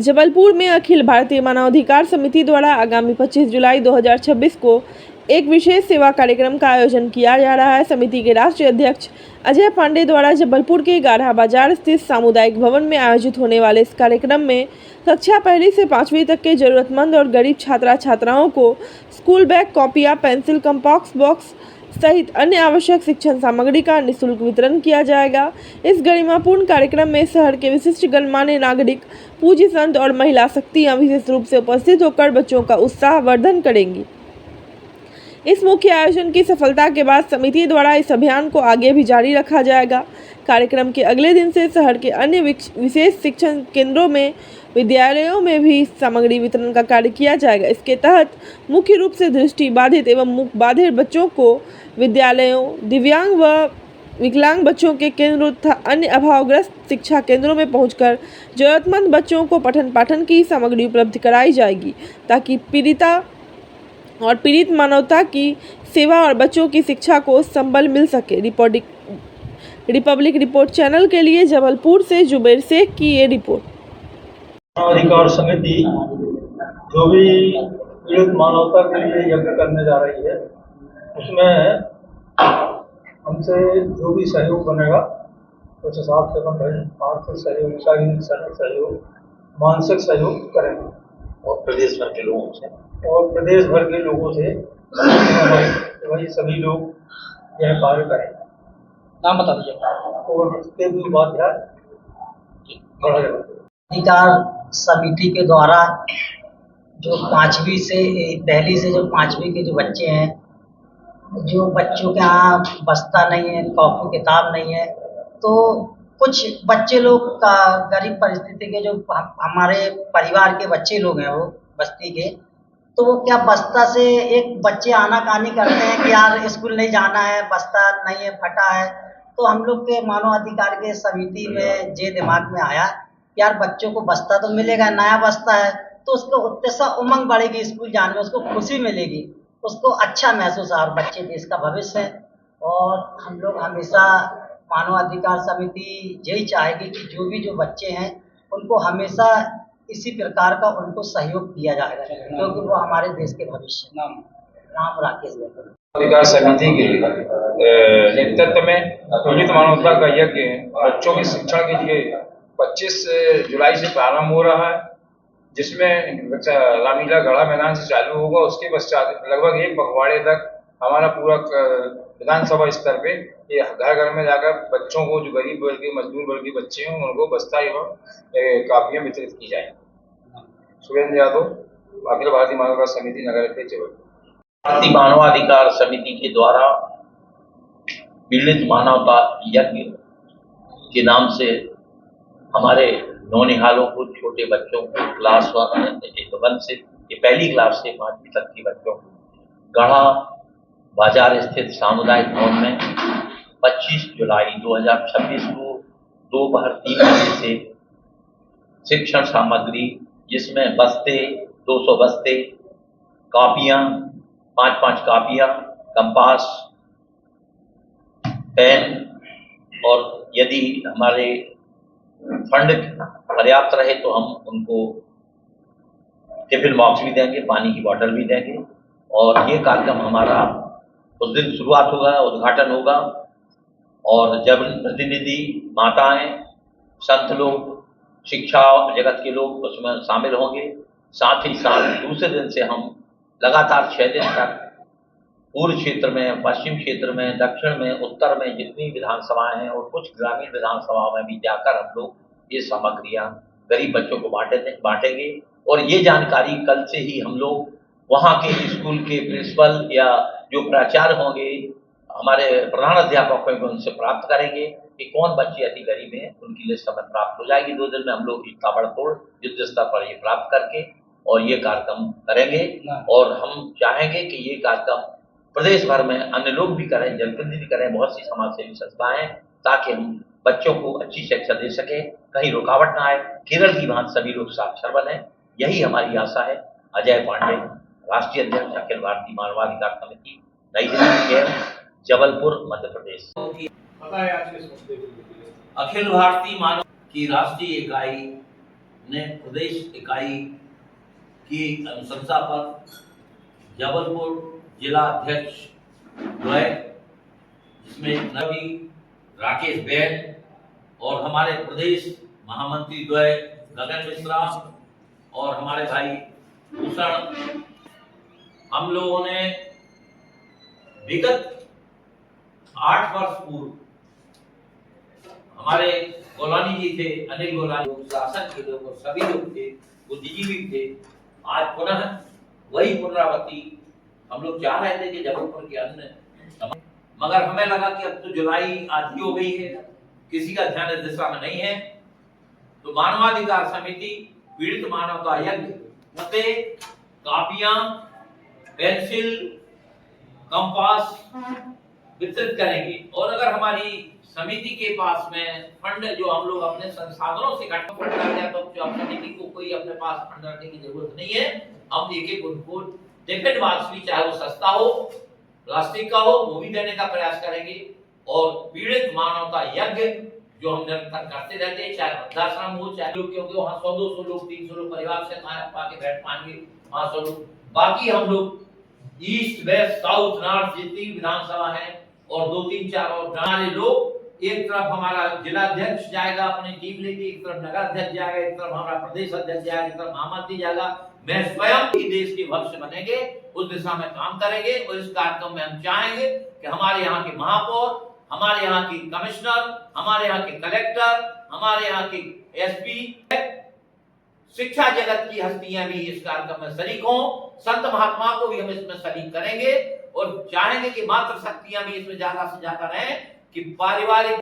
जबलपुर में अखिल भारतीय मानवाधिकार समिति द्वारा आगामी 25 जुलाई 2026 को एक विशेष सेवा कार्यक्रम का आयोजन किया जा रहा है। समिति के राष्ट्रीय अध्यक्ष अजय पांडे द्वारा जबलपुर के गाढ़ा बाजार स्थित सामुदायिक भवन में आयोजित होने वाले इस कार्यक्रम में कक्षा पहली से 5वीं तक के जरूरतमंद और गरीब छात्रा छात्राओं को स्कूल बैग, कॉपियाँ, पेंसिल, कंपास बॉक्स सहित अन्य आवश्यक शिक्षण सामग्री का निःशुल्क वितरण किया जाएगा। इस गरिमापूर्ण कार्यक्रम में शहर के विशिष्ट गणमान्य नागरिक, पूज्य संत और महिला शक्तियां विशेष रूप से उपस्थित होकर बच्चों का उत्साह वर्धन करेंगी। इस मुख्य आयोजन की सफलता के बाद समिति द्वारा इस अभियान को आगे भी जारी रखा जाएगा। कार्यक्रम के अगले दिन से शहर के अन्य विशेष शिक्षण केंद्रों में, विद्यालयों में भी सामग्री वितरण का कार्य किया जाएगा। इसके तहत मुख्य रूप से दृष्टि बाधित एवं मुख बाधित बच्चों को विद्यालयों, दिव्यांग व विकलांग बच्चों के केंद्रों तथा अन्य अभावग्रस्त शिक्षा केंद्रों में पहुंचकर जरूरतमंद बच्चों को पठन पाठन की सामग्री उपलब्ध कराई जाएगी, ताकि पीड़ित मानवता की सेवा और बच्चों की शिक्षा को संबल मिल सके। रिपब्लिक रिपोर्ट चैनल के लिए जबलपुर से जुबैर शेख की ये रिपोर्ट। अधिकार समिति जो भी पीड़ित मानवता के लिए यज्ञ करने जा रही है, उसमें हमसे जो भी सहयोग बनेगा उस हिसाब से हम आर्थिक सहयोग, शारीरिक सहयोग, मानसिक सहयोग करेंगे और प्रदेश भर के लोगों से वही सभी लोग यह कार्य करेंगे। नाम बता दीजिए। और उपाध्याय अधिकार समिति के द्वारा जो पहली से जो 5वीं के जो बच्चे हैं, जो बच्चों के यहाँ बस्ता नहीं है, कॉपी किताब नहीं है, तो कुछ बच्चे लोग का गरीब परिस्थिति के जो हमारे परिवार के बच्चे लोग हैं, वो बस्ती के, तो वो क्या बस्ता से एक बच्चे आनाकानी करते हैं कि यार स्कूल नहीं जाना है, बस्ता नहीं है, फटा है। तो हम लोग के मानव अधिकार के समिति में ये दिमाग में आया, यार बच्चों को बस्ता तो मिलेगा, नया बस्ता है, तो उसको उत्साह उमंग बढ़ेगी, स्कूल जाने में उसको खुशी मिलेगी, उसको अच्छा महसूस और बच्चे देश का भविष्य है। और हम लोग हमेशा मानव अधिकार समिति यही चाहेगी कि जो बच्चे हैं उनको हमेशा इसी प्रकार का उनको सहयोग दिया जाएगा, क्योंकि वो हमारे देश के भविष्य। नाम राकेश अधिकार समिति के नेतृत्व में पीड़ित मानवता का यज्ञ बच्चों के शिक्षण के लिए 25 जुलाई से प्रारंभ हो रहा है, जिसमें रामीला गढ़ा मैदान से चालू होगा। उसके पश्चात लगभग 1 पखवाड़े तक हमारा पूरा विधानसभा स्तर पे ये घर घर में जाकर बच्चों को, जो गरीब वर्ग के, मजदूर वर्ग के बच्चे हैं, उनको बस्ता एवं कापियां वितरित की जाएंगी। सुरेंद्र यादव, अखिल भारतीय मानवाधिकार समिति, नगर के जबलपुर। भारतीय मानवाधिकार समिति के द्वारा पीड़ित मानवता यज्ञ के नाम से हमारे नौनिहालों को, छोटे बच्चों को, क्लास 1 से पहली क्लास से 5वीं तक के बच्चों को गाढ़ा बाजार स्थित सामुदायिक भवन में 25 जुलाई 2026 को दोपहर 3 बजे से शिक्षण सामग्री, जिसमें बस्ते, 200 बस्ते, कापियां, 5-5 कापियां, कंपास, पेन, और यदि हमारे फंड पर्याप्त रहे तो हम उनको टिफिन बॉक्स भी देंगे, पानी की बोतल भी देंगे। और ये कार्यक्रम हमारा उस दिन शुरुआत होगा, उद्घाटन होगा, और जब प्रतिनिधि, माताएं, संत लोग, शिक्षा जगत के लोग उसमें शामिल होंगे। साथ ही साथ दूसरे दिन से हम लगातार 6 दिन तक पूर्व क्षेत्र में, पश्चिम क्षेत्र में, दक्षिण में, उत्तर में जितनी विधानसभाएं हैं और कुछ ग्रामीण विधानसभाओं में भी जाकर हम लोग ये सामग्रियां गरीब बच्चों को बांटेंगे। और ये जानकारी कल से ही हम लोग वहाँ के स्कूल के प्रिंसिपल या जो प्राचार्य होंगे, हमारे प्रधान अध्यापक होंगे, उनसे प्राप्त करेंगे कि कौन बच्चे अति गरीब हैं, उनकी लिस्ट हमें प्राप्त हो जाएगी। 2 दिन में हम लोग ताबड़तोड़ युद्ध स्तर पर ये प्राप्त करके और ये कार्यक्रम करेंगे। और हम चाहेंगे कि ये कार्यक्रम प्रदेश भर में अन्य लोग भी करें, जनप्रतिनिधि करें, बहुत सी समाज सेवी संस्थाएं, ताकि हम बच्चों को अच्छी शिक्षा दे सके, कहीं रुकावट ना आए, केरल की भांति सभी लोग साक्षर बने, यही हमारी आशा है। अजय पांडे, राष्ट्रीय अध्यक्ष, अखिल भारतीय मानवाधिकार समिति, नई दिल्ली, जबलपुर, मध्य प्रदेश। अखिल भारतीय मानव की राष्ट्रीय इकाई ने प्रदेश इकाई की अनुशंसा पर जबलपुर जिला अध्यक्ष द्वय, जिसमें नवी राकेश बैन और हमारे प्रदेश महामंत्री द्वय गगन मिश्रा और हमारे भाई भूषण, हम लोगों ने विगत 8 वर्ष पूर्व हमारे गोलानी जी थे, अनिल गोलानी, शासन के लोग और सभी लोग थे, बुद्धिजीवी थे। आज पुनः वही पुनरावृत्ति हम लोग चाह रहे थे कि जबलपुर के अन्य, मगर हमें लगा कि अब तो जुलाई आधी हो गई है, किसी का ध्यान इस दिशा में नहीं है, तो मानवाधिकार समिति पीड़ित मानवता यज्ञ से कापियां, पेंसिल, कंपास वितरित करेंगे। और अगर हमारी समिति के पास में फंड जो हम लोग अपने संसाधनों से इकट्ठा फंड कर दिया, तो समिति को कोई अपने पास फंड रखने की जरूरत नहीं है। हम एक उनको टिफिन बॉक्स भी, चाहे वो सस्ता हो, प्लास्टिक का हो, वो भी देने का प्रयास करेंगे। और पीड़ित मानवता यज्ञ जो हम निरंतर करते रहते हैं, चाहे वृद्धाश्रम हो, चाहे लोग, क्योंकि वहाँ 100-200 लोग, 300 लोग परिवार से पाके बैठ पाएंगे, 500 लोग। बाकी हम लोग ईस्ट, वेस्ट, साउथ, नॉर्थ जितनी विधानसभा है और 2-3-4 और हमारे लोग, एक तरफ हमारा जिला अध्यक्ष जाएगा अपनी टीम लेके, एक तरफ नगर अध्यक्ष जाएगा, एक तरफ हमारा प्रदेश अध्यक्ष जाएगा, एक तरफ महामंत्री जाएगा। मैं स्वयं ही देश के भविष्य बनेंगे, उस दिशा में काम करेंगे। और इस कार्यक्रम में हम चाहेंगे कि हमारे यहाँ के महापौर, हमारे यहाँ की कमिश्नर, हमारे यहाँ के कलेक्टर, हमारे यहाँ के एसपी, शिक्षा जगत की हस्तियां भी इस कार्यक्रम में शरीक हों। संत महात्मा को भी हम इसमें शरीक करेंगे और चाहेंगे कि मातृ शक्तियां भी इसमें ज्यादा से ज्यादा रहें, कि पारिवारिक